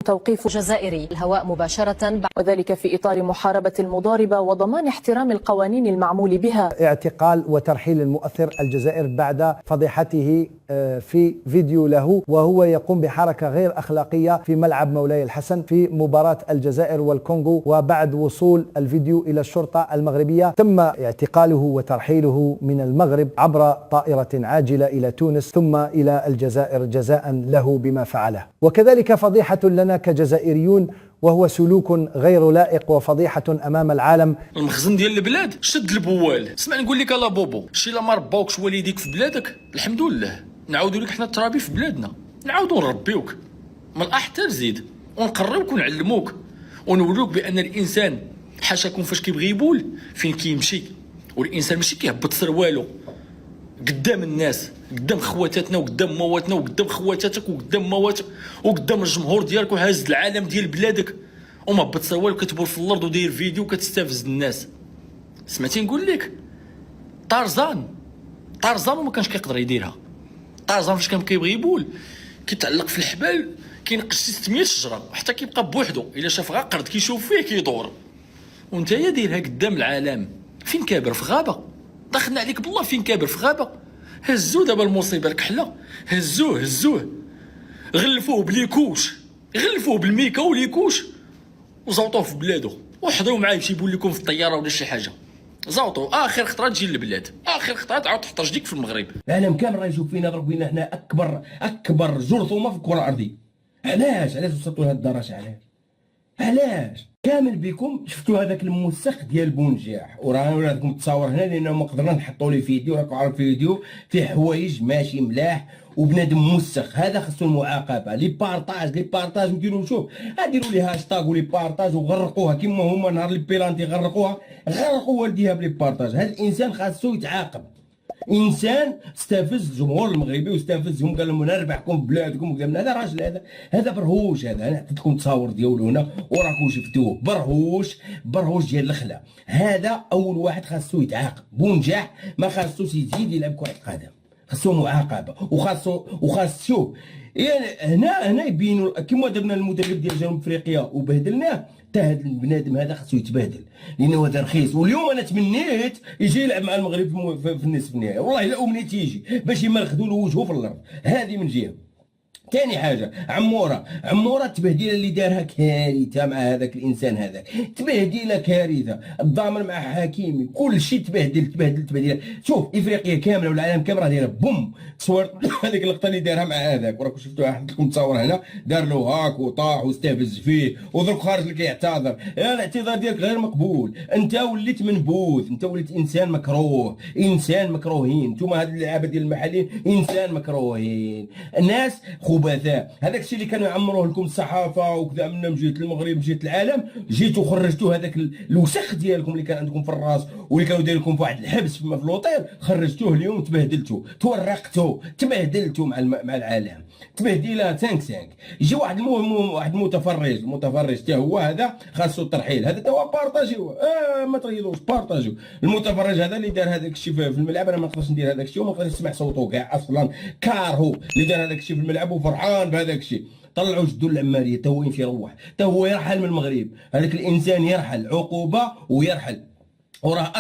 توقيف جزائري الهواء مباشرة، وذلك في إطار محاربة المضاربة وضمان احترام القوانين المعمول بها. اعتقال وترحيل المؤثر الجزائر بعد فضيحته في فيديو له وهو يقوم بحركة غير أخلاقية في ملعب مولاي الحسن في مباراة الجزائر والكونغو. وبعد وصول الفيديو إلى الشرطة المغربية تم اعتقاله وترحيله من المغرب عبر طائرة عاجلة إلى تونس ثم إلى الجزائر جزاء له بما فعله. وكذلك فضيحة لنا كجزائريون، وهو سلوك غير لائق وفضيحة أمام العالم. المخزن ديال البلاد شد البوال. اسمع نقول لك الا بوبو، شي لا ما رباوكش والديك في بلادك الحمد لله، نعاودوا لك حنا الترابي في بلادنا، نعاودوا نربيوك من الاحتر زيد ونقريوك ونعلموك ونوريوك بان الانسان حاشاكم فاش كيبغي يبول فين كيمشي، والانسان ماشي كيهبط سروالو قدام الناس، قدام خواتاتنا وقدام مواتنا وقدام خواتاتك وقدام مواتك وقدام الجمهور ديالك وهاز العالم ديال بلادك ومهبط سروالك كتبول في الارض وداير فيديو وكتستفز الناس. سمعتي نقول لك طرزان وما كانش كيقدر يديرها. طرزان فاش كان كيبغي يبول كيتعلق في الحبال كينقش 600 شجره حتى كيبقى بوحدو، الا شاف غا قرد كيشوف فيه كيدور. وانت يا ديرها قدام العالم فين كابر في غابه، دخلنا عليك بالله فين كابر في غابه. هزوه دابا المصيبه الكحله، هزوه غلفوه بليكوش، غلفوه بالميكا وليكوش وزوطوه في بلادو وحضروا معاه يمشي يبول لكم في الطياره ولا شي حاجه. زوطوا اخر خطره تجي للبلاد، اخر خطره تعاود تحط رجليك في المغرب. العالم كامل راه يشوف فينا ضرب بينا حنا اكبر جرثومه في الكره الارضيه. علاش وصلتوا لهاد الدرجه؟ علاش كامل بكم شفتوا هذاك الموسخ ديال بونجاح ورانا لكم التصاور هنا لانه ما قدرنا نحطوا ليه فيديو. راكم عارف فيديو فيه حوايج ماشي ملاح وبنادم موسخ، هذا خصو المعاقبه. لي بارطاج نديروا شوف ديروا لي هاشتاغ ولي بارطاج وغرقوها كيما هما نهار لي بيلانتي غرقوا والديها بلي بارطاج. هذا الانسان خاصو يتعاقب. انسان استفز الجمهور المغربي واستفزهم قال لهم انا نربحكم ببلادكم وقال هذا راجل هذا برهوش. هذا انا عطيت لكم التصاور ديالو هنا وراكم شفتوه، برهوش ديال الخلا. هذا اول واحد خاصو يتعاقب. بونجاح ما خاصوش يزيد يلعب كره القدم، خاصو معاقبه وخاصو يعني هنا يبينوا كيما درنا المدرب ديال جنوب افريقيا وبهدلناه. حتى هذا البنادم هذا خاصو يتبهدل لانه هذا رخيص. واليوم انا تمنيت يجي يلعب مع المغرب في النصف النهائي، والله الا امنيتي يجي باش يمرخدوا له وجهه في الارض. هذه من جهه. ثاني حاجه عموره التبهديله اللي دارها كارثه مع هذاك الانسان، هذاك تبهديله كارثه. الضامن مع حكيمي كل شيء تبهدل. شوف افريقيا كامله والعالم كامل راه دايره بوم تصور هذيك اللقطه اللي دارها مع هذاك وراكم شفتوها. حطيت لكم تصور هنا دار له هاك وطاح واستفز فيه ودرك خارج لك يعتذر. الاعتذار ديالك غير مقبول. انت وليت منبوذ، انت وليت انسان مكروه، انسان مكروهين. نتوما هاد اللعابه ديال المحليين انسان مكروهين، الناس خبثاء. هذاك الشيء اللي كانوا يعمروه لكم الصحافه وكذا من جهه المغرب جهه العالم، جيتوا خرجتوا هذاك الوسخ ديالكم اللي كان عندكم في الراس واللي كانوا داير لكم في واحد الحبس في الوطير، خرجتوه اليوم تبهدلتوا تورقتوا تبهدلتوا مع العالم. تبهديله 5 يجي واحد المتفرج حتى هو هذا خاصو الترحيل. هذا تا هو بارطاجيو ما تريضوش بارطاجيو. المتفرج هذا اللي دار هذاك الشيء في الملعب انا ما نقدرش ندير هذاك الشيء وما نقدرش نسمع صوته كاع اصلا. كارهو اللي دار هذاك الشيء في الملعب وفرحان بهذاك الشيء. طلعوا جدو العماريه تا هو يمشي يروح، تا هو يرحل من المغرب. هذاك الانسان يرحل عقوبه ويرحل. وراه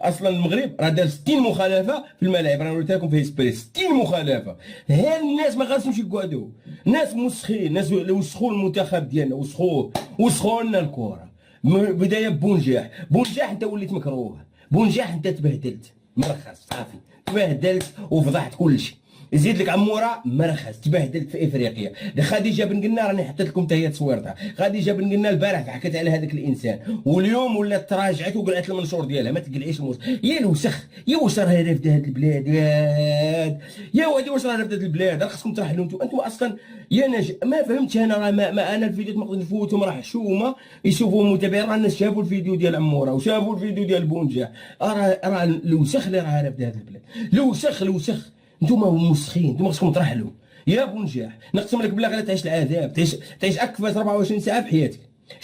اصلا المغرب راه دار 60 مخالفه في الملاعب. انا قلت لكم في اسبريس 60 مخالفه. ها الناس ما خاصهمش يقعدوا، ناس مسخين، ناس وسخوا المنتخب ديالنا وسخوا لنا الكره. بدايه بونجاح انت وليت مكروه. بونجاح انت تبهدلت مرخص صافي، تبهدلت وفضحت كل شيء. يزيد لك عموره مرخص تبهدلت في افريقيا. خديجه بن قلنا راني حطيت لكم حتى هي تصويرتها. خديجه بن قلنا البارح حكت على هذاك الانسان واليوم ولات تراجعت وقلعت المنشور ديالها. ما تقلعيش يا الوسخ يا واش راه هذا في هذه البلاد يا وادي واش راه في هذه البلاد. راه خصكم ترحلوا انتم اصلا يا ما فهمتش انا. راه ما انا الفيديو ما نقدر نفوتهم، راه حشومه يشوفوا متابعين. راه الناس شافوا الفيديو ديال عموره وشافوا الفيديو ديال بونجا. راه الوسخ اللي راه في هذه البلاد. الوسخ نتوما مسخين، نتوما خصكم ترحلوا يا بونجاح. نقسم لك بالله غير تعيش العذاب، تعيش اكفس 24 ساعه في حياتك.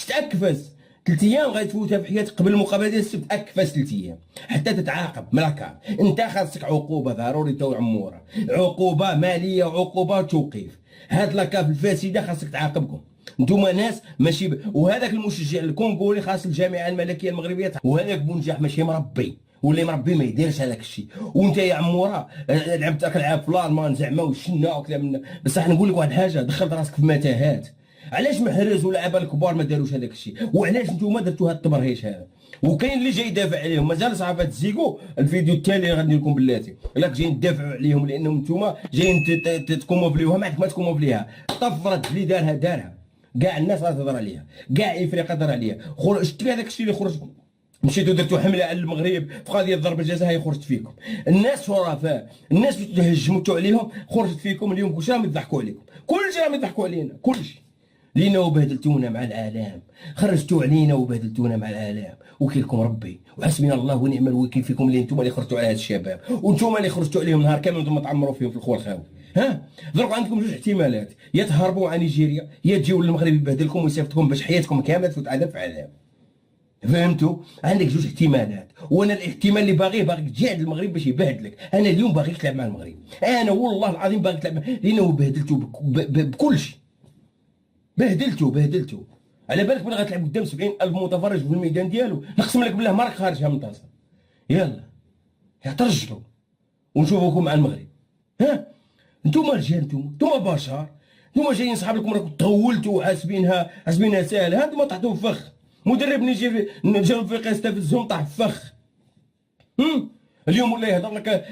تاكفس 3 ايام غتفوتها في حياتك قبل المقابله ديال السبت. اكفس 3 ايام حتى تتعاقب ملاكا. انت خاصك عقوبه ضروري تو عموره، عقوبه ماليه وعقوبه توقيف. هاد لاكاف الفاسده خاصك تعاقبكم. انتوما ناس ماشي وهذاك المشجع الكونغولي خاص الجامعه الملكيه المغربيه، وهذاك بونجاح ماشي مربي، واللي مربي ما يديرش هذاك الشيء. وانت يا عمورا لعبت العاب في الالمان زعما وشنا وكلام من بصح نقول لك واحد الحاجه، دخلت راسك في متاهات. علاش محرز واللعابه الكبار ما داروش هذاك الشيء؟ وعلاش نتوما درتوا هذا التبرهيش هذا؟ وكاين اللي جاي يدافع عليهم، مازال صعب تزيكو. الفيديو التالي غادي لكم بلاتي الا جايين تدافعوا عليهم لانهم نتوما جايين تكوموفليوها، ما عندك ما تكوموفليها. طفرت اللي دارها كاع الناس غادي تهضر عليها، كاع افريقيا تهضر عليها. شتي هذاك الشيء اللي خرج، مشيتوا درتوا حمله على المغرب في قضيه ضرب الجزاء، هي خرجت فيكم. الناس شرفاء، الناس هجمتوا عليهم خرجت فيكم. اليوم كلشي راهم يضحكوا عليكم، كلشي راهم يضحكوا علينا، كلشي لينا وبهدلتونا مع العالم، خرجتوا علينا وبهدلتونا مع العالم. وكيلكم ربي وحسبنا الله ونعم الوكيل فيكم، اللي انتم اللي خرجتوا على هاد الشباب، وانتم اللي خرجتوا عليهم نهار كامل وانتم تعمروا فيهم في الخوال الخاوي. ها دروك عندكم جوج احتمالات، يا تهربوا عن نيجيريا يا تجيو للمغرب يبهدلكم ويصيفطكم باش حياتكم كامله تفوت عذاب في عذاب. فهمتوا؟ عندك جوج احتمالات، وانا الاحتمال اللي باغيك تجي عند المغرب باش يبهدلك. انا اليوم باغيك تلعب مع المغرب، انا والله العظيم باغيك تلعب لانه بهدلتوا بكل شيء. بهدلتو على بالك بلا غتلعب قدام 70,000 متفرج في الميدان ديالو، نقسم لك بالله ما راك خارجها من طاسه. يلا ترجلوا ونشوفوكم مع المغرب. ها انتوما رجال، انتوما بشر، انتوما جايين صحاب لكم راكم تغولتوا حاسبينها ساهله. ها انتوما طحتوا في فخ، مدرب نيجي جنوب افريقيا استفزهم طاح في فخ. اليوم ولا يهضر لك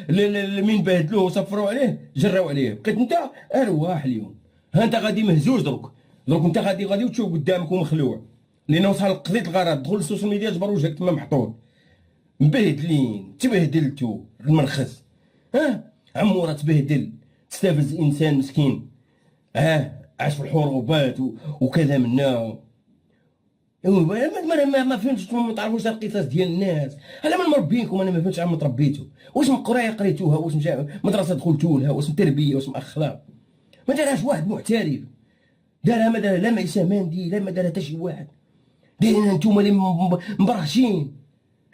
مين بهدلوه وصفروا عليه جراو عليه، بقيت انت ارواح اليوم. ها انت غادي مهزوز دروك انت غادي وتشوف قدامك ومخلوع، لانه وصل قضيه الغرض. دخل للسوشيال ميديا جبر وجهك تما محطوط، مبهدلين، تبهدلتوا المرخص. ها عموره تبهدل، تستفز انسان مسكين عاش في الحروبات وكذا منا. ما فهمتش، ما تعرفوش القصص ديال الناس. انا من مربيكم، انا ما فهمتش عام تربيتوا، واش من قرايه قريتوها، واش مدرسه دخلتوا لها، واش من تربيه، واش من اخلاق. ما دارهاش واحد محترف، دارها ما دارها لا معيسى ماندي، لا ما دارها حتى شي واحد. دايرين انتوما اللي مبرهشين.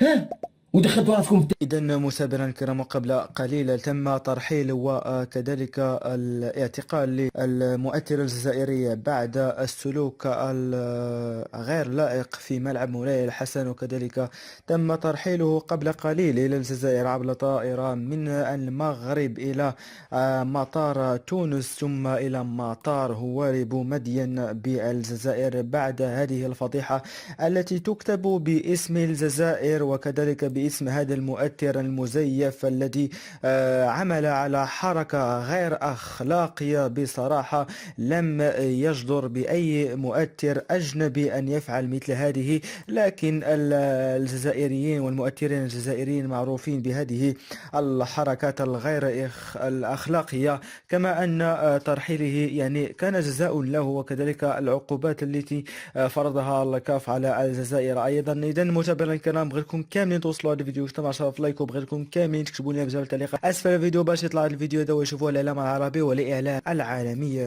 ها ودخلتوا راسكم في. إذا متابعينا الكرام، قبل قليل تم ترحيل وكذلك الاعتقال للمؤثر الجزائري بعد السلوك الغير لائق في ملعب مولاي الحسن، وكذلك تم ترحيله قبل قليل إلى الجزائر عبر طائرة من المغرب إلى مطار تونس ثم إلى مطار هواري بومدين بالجزائر بعد هذه الفضيحة التي تكتب باسم الجزائر وكذلك باسم هذا المؤثر المزيف الذي عمل على حركة غير أخلاقية. بصراحة لم يجدر بأي مؤثر أجنبي أن يفعل مثل هذه، لكن الجزائريين والمؤثرين الجزائريين معروفين بهذه الحركات الغير الأخلاقية. كما أن ترحيله يعني كان جزاء له، وكذلك العقوبات التي فرضها الكاف على الجزائر أيضا. إذا متابعينا الكرام، بغيتكم كاملين توصلوا هذا الفيديو اجتماع شرف لايك، وبغيتكم كاملين تكتبوا لي بجواب التعليق اسفل الفيديو باش يطلع الفيديو هذا ويشوفوه الاعلام العربي والاعلام العالمي.